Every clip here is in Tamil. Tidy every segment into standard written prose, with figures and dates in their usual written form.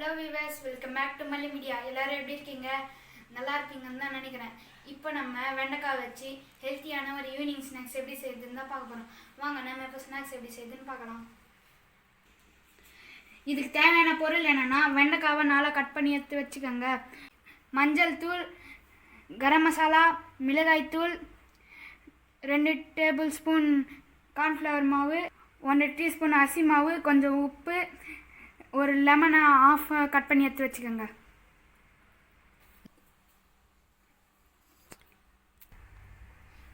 Hello viewers, welcome back to Malli media. எல்லாரும் எப்படி இருக்கீங்க? நல்லா இருப்பீங்கன்னு தான் நினைக்கிறேன். இப்போ நம்ம வெண்டைக்காய் வச்சு ஹெல்த்தியான ஒரு ஈவினிங் ஸ்நாக்ஸ் எப்படி செய்யுதுன்னு தான் பார்க்க போகிறோம். வாங்க நம்ம இப்போ ஸ்நாக்ஸ் எப்படி செய்யுதுன்னு பார்க்கலாம். இதுக்கு தேவையான பொருள் என்னென்னா, வெண்டைக்காவை நாளாக கட் பண்ணி எடுத்து வச்சுக்கோங்க. மஞ்சள் தூள், கரம் மசாலா, மிளகாய் தூள், 2 டேபிள் ஸ்பூன் கார்ன்ஃப்ளவர் மாவு, 1 டீஸ்பூன் அரிசி மாவு, கொஞ்சம் உப்பு, ஒரு லெமனை ஆஃப் கட் பண்ணி எடுத்து வச்சுக்கோங்க.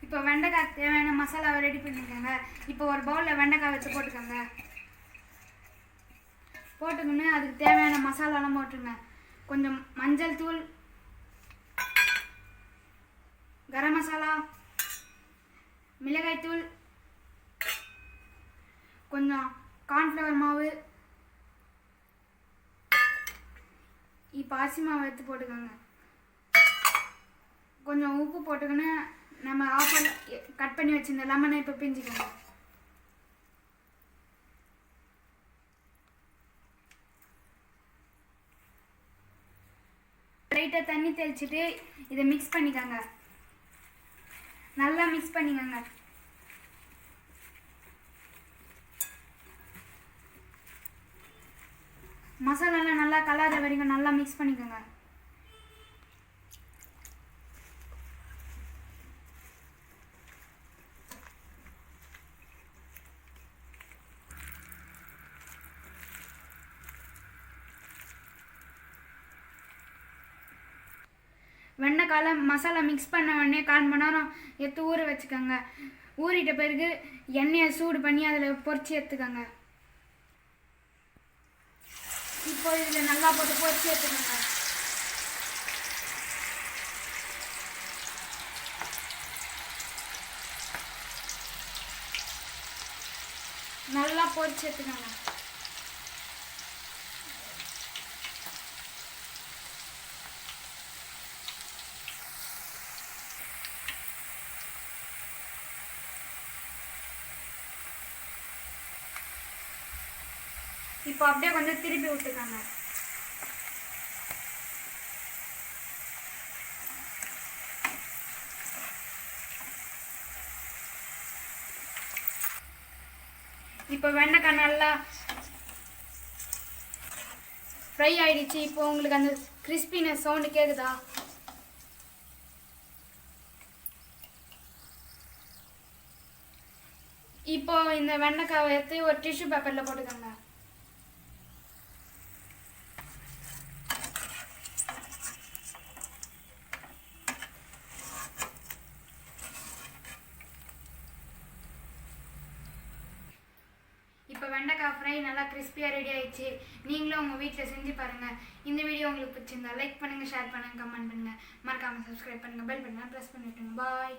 இப்போ வெண்டைக்காய் தேவையான மசாலாவை ரெடி பண்ணிக்கோங்க. இப்போ ஒரு பவுலில் வெண்டைக்காய் வச்சு போட்டுக்கோங்க. போட்டுக்கோங்க, அதுக்கு தேவையான மசாலாலாம் போட்டுருங்க. கொஞ்சம் மஞ்சள் தூள், கரம் மசாலா, மிளகாய் தூள், கொஞ்சம் கார்ன்ஃப்ளவர் மாவு, இப்போ அரிசி மாவு எடுத்து போட்டுக்கோங்க. கொஞ்சம் உப்பு போட்டுக்கோன்னு நம்ம ஆஃபர் கட் பண்ணி வச்சுருந்த லெமனை இப்போ பிஞ்சிக்கோங்க. லைட்டாக தண்ணி தெளிச்சுட்டு இதை மிக்ஸ் பண்ணிக்கோங்க. நல்லா மிக்ஸ் பண்ணிக்கோங்க. மசாலாலாம் நல்லா கலர வரைக்கும் நல்லா மிக்ஸ் பண்ணிக்கோங்க. வெண்டைக்கால மசாலா மிக்ஸ் பண்ண உடனே 1/4 மணி நேரம் எடுத்து ஊற வச்சுக்கோங்க. ஊறிட்ட பிறகு எண்ணெயை சூடு பண்ணி அதில் பொரிச்சு எடுத்துக்கோங்க. இப்போ இதில் நல்லா போட்டு பொரிச்சு எடுத்துக்கோங்க. நல்லா பொரிச்சு எடுத்துக்கோங்க. இப்போ அப்படியே கொஞ்சம் திருப்பி விட்டுக்கோங்க. இப்போ வெண்டைக்காய் நல்லா ஃப்ரை ஆயிடுச்சு. இப்போ உங்களுக்கு அந்த கிறிஸ்பினஸ் சவுண்டு கேட்குதா? இப்போ இந்த வெண்டைக்காவை எடுத்து ஒரு டிஷ்யூ பேப்பரில் போட்டுக்கோங்க. இப்போ வெண்டைக்காய் ஃப்ரை நல்லா கிறிஸ்பியாக ரெடி ஆயிடுச்சு. நீங்களும் உங்கள் வீட்டில் செஞ்சு பாருங்கள். இந்த வீடியோ உங்களுக்கு பிடிச்சிருந்தா லைக் பண்ணுங்கள், ஷேர் பண்ணுங்கள், கமெண்ட் பண்ணுங்கள், மறக்காமல் சப்ஸ்கிரைப் பண்ணுங்கள், பெல் பட்டனை ப்ரெஸ் பண்ணிவிட்டுங்க. பாய்.